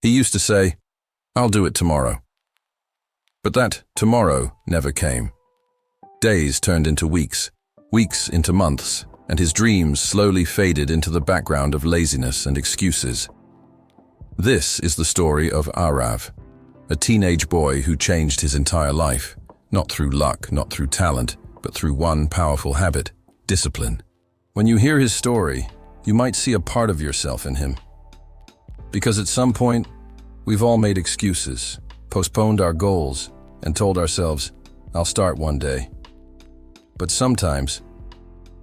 He used to say, "I'll do it tomorrow." But that tomorrow never came. Days turned into weeks, weeks into months, and his dreams slowly faded into the background of laziness and excuses. This is the story of Arav, a teenage boy who changed his entire life, not through luck, not through talent, but through one powerful habit: discipline. When you hear his story, you might see a part of yourself in him. Because at some point, we've all made excuses, postponed our goals, and told ourselves, "I'll start one day." But sometimes,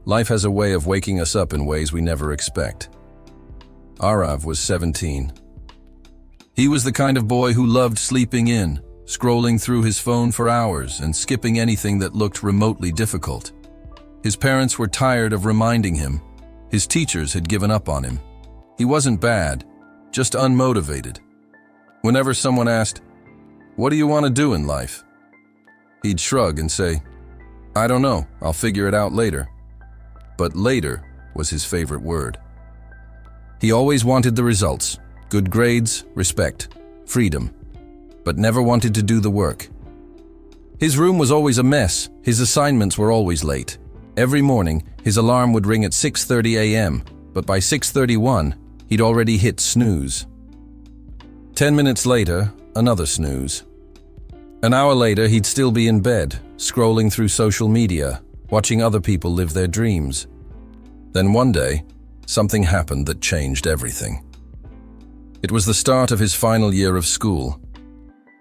life has a way of waking us up in ways we never expect. Arav was 17. He was the kind of boy who loved sleeping in, scrolling through his phone for hours and skipping anything that looked remotely difficult. His parents were tired of reminding him. His teachers had given up on him. He wasn't bad, just unmotivated. Whenever someone asked, "What do you want to do in life?" he'd shrug and say, "I don't know, I'll figure it out later." But later was his favorite word. He always wanted the results: good grades, respect, freedom, but never wanted to do the work. His room was always a mess. His assignments were always late. Every morning, his alarm would ring at 6:30 a.m., but by 6:31, he'd already hit snooze. 10 minutes later, another snooze. An hour later, he'd still be in bed, scrolling through social media, watching other people live their dreams. Then one day, something happened that changed everything. It was the start of his final year of school.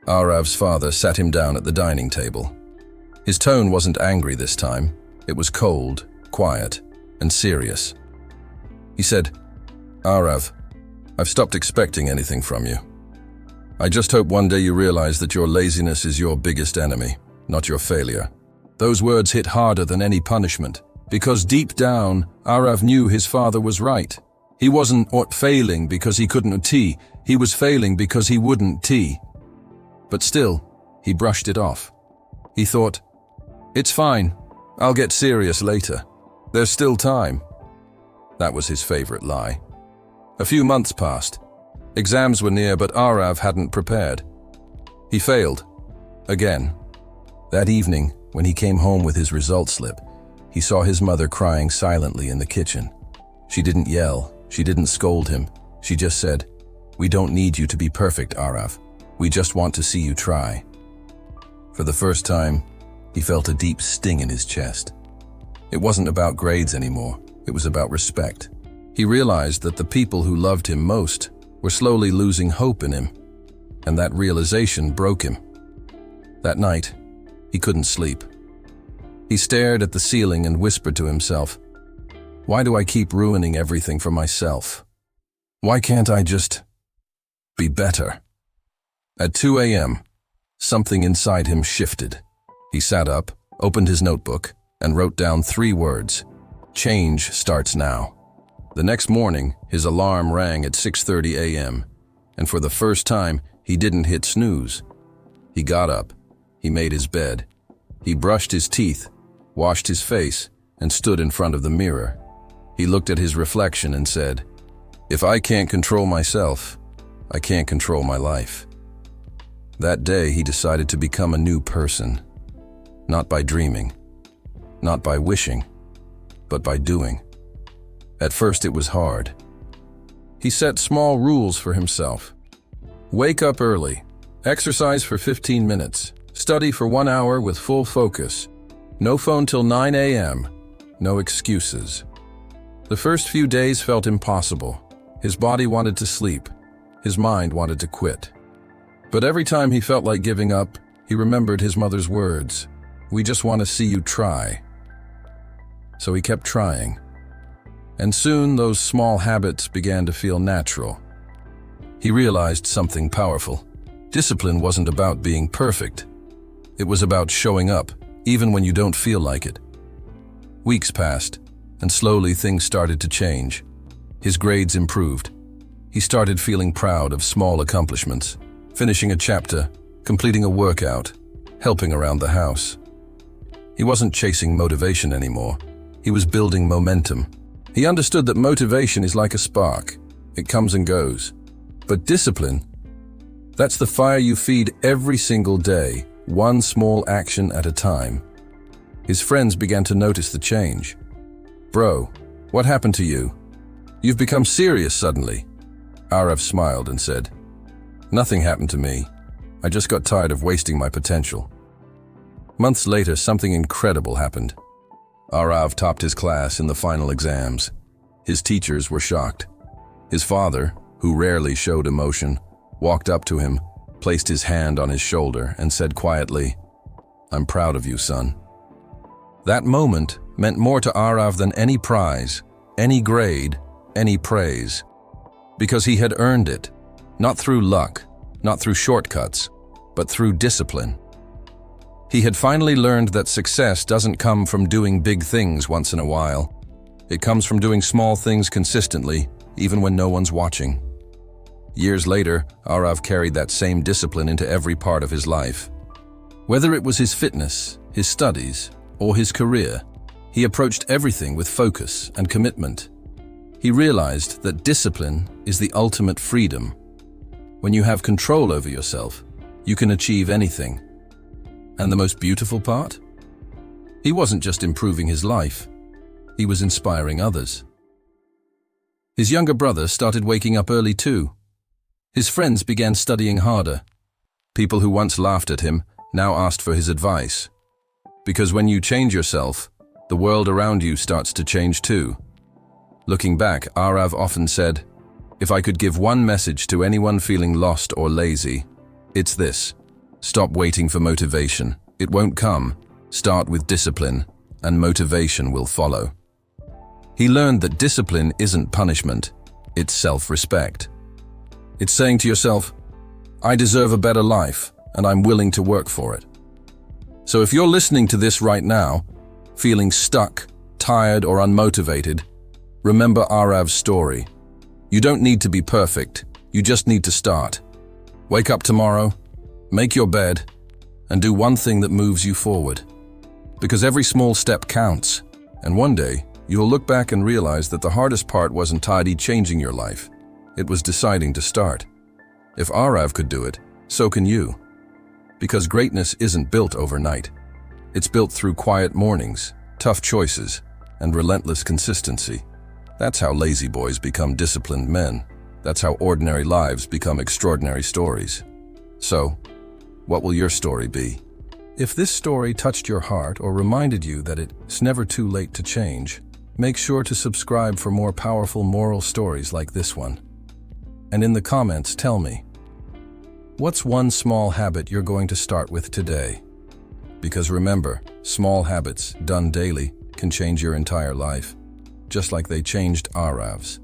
Arav's father sat him down at the dining table. His tone wasn't angry this time. It was cold, quiet, and serious. He said, "Arav, I've stopped expecting anything from you. I just hope one day you realize that your laziness is your biggest enemy, not your failure." Those words hit harder than any punishment, because deep down, Arav knew his father was right. He wasn't failing because he couldn't tea, he was failing because he wouldn't tea. But still, he brushed it off. He thought, "It's fine, I'll get serious later. There's still time." That was his favorite lie. A few months passed. Exams were near, but Arav hadn't prepared. He failed. Again. That evening, when he came home with his result slip, he saw his mother crying silently in the kitchen. She didn't yell, she didn't scold him. She just said, "We don't need you to be perfect, Arav. We just want to see you try." For the first time, he felt a deep sting in his chest. It wasn't about grades anymore, it was about respect. He realized that the people who loved him most were slowly losing hope in him, and that realization broke him. That night, he couldn't sleep. He stared at the ceiling and whispered to himself, "Why do I keep ruining everything for myself? Why can't I just be better?" At 2 a.m., something inside him shifted. He sat up, opened his notebook, and wrote down 3 words: "Change starts now." The next morning, his alarm rang at 6:30 a.m., and for the first time, he didn't hit snooze. He got up, he made his bed, he brushed his teeth, washed his face, and stood in front of the mirror. He looked at his reflection and said, "If I can't control myself, I can't control my life." That day, he decided to become a new person, not by dreaming, not by wishing, but by doing. At first, it was hard. He set small rules for himself. Wake up early, exercise for 15 minutes, study for 1 hour with full focus, no phone till 9 a.m., no excuses. The first few days felt impossible. His body wanted to sleep, his mind wanted to quit. But every time he felt like giving up, he remembered his mother's words, "We just want to see you try." So he kept trying. And soon those small habits began to feel natural. He realized something powerful. Discipline wasn't about being perfect. It was about showing up, even when you don't feel like it. Weeks passed, and slowly things started to change. His grades improved. He started feeling proud of small accomplishments, finishing a chapter, completing a workout, helping around the house. He wasn't chasing motivation anymore. He was building momentum. He understood that motivation is like a spark. It comes and goes. But discipline That's the fire you feed every single day, one small action at a time. His friends began to notice the change. "Bro, what happened to you? You've become serious suddenly." Arav smiled and said, "Nothing happened to me. I just got tired of wasting my potential." Months later, something incredible happened. Arav topped his class in the final exams. His teachers were shocked. His father, who rarely showed emotion, walked up to him, placed his hand on his shoulder, and said quietly, "I'm proud of you, son." That moment meant more to Arav than any prize, any grade, any praise. Because he had earned it, not through luck, not through shortcuts, but through discipline. He had finally learned that success doesn't come from doing big things once in a while. It comes from doing small things consistently, even when no one's watching. Years later, Arav carried that same discipline into every part of his life. Whether it was his fitness, his studies, or his career, he approached everything with focus and commitment. He realized that discipline is the ultimate freedom. When you have control over yourself, you can achieve anything. And the most beautiful part? He wasn't just improving his life, he was inspiring others. His younger brother started waking up early too. His friends began studying harder. People who once laughed at him now asked for his advice. Because when you change yourself, the world around you starts to change too. Looking back, Arav often said, "If I could give one message to anyone feeling lost or lazy, it's this. Stop waiting for motivation. It won't come. Start with discipline, and motivation will follow." He learned that discipline isn't punishment, it's self-respect. It's saying to yourself, "I deserve a better life, and I'm willing to work for it." So if you're listening to this right now, feeling stuck, tired, or unmotivated, remember Arav's story. You don't need to be perfect, you just need to start. Wake up tomorrow, make your bed, and do one thing that moves you forward. Because every small step counts, and one day, you'll look back and realize that the hardest part wasn't changing your life. It was deciding to start. If Arav could do it, so can you. Because greatness isn't built overnight. It's built through quiet mornings, tough choices, and relentless consistency. That's how lazy boys become disciplined men. That's how ordinary lives become extraordinary stories. So, what will your story be? If this story touched your heart or reminded you that it's never too late to change, make sure to subscribe for more powerful moral stories like this one. And in the comments, tell me, what's one small habit you're going to start with today? Because remember, small habits done daily can change your entire life, just like they changed Arav's.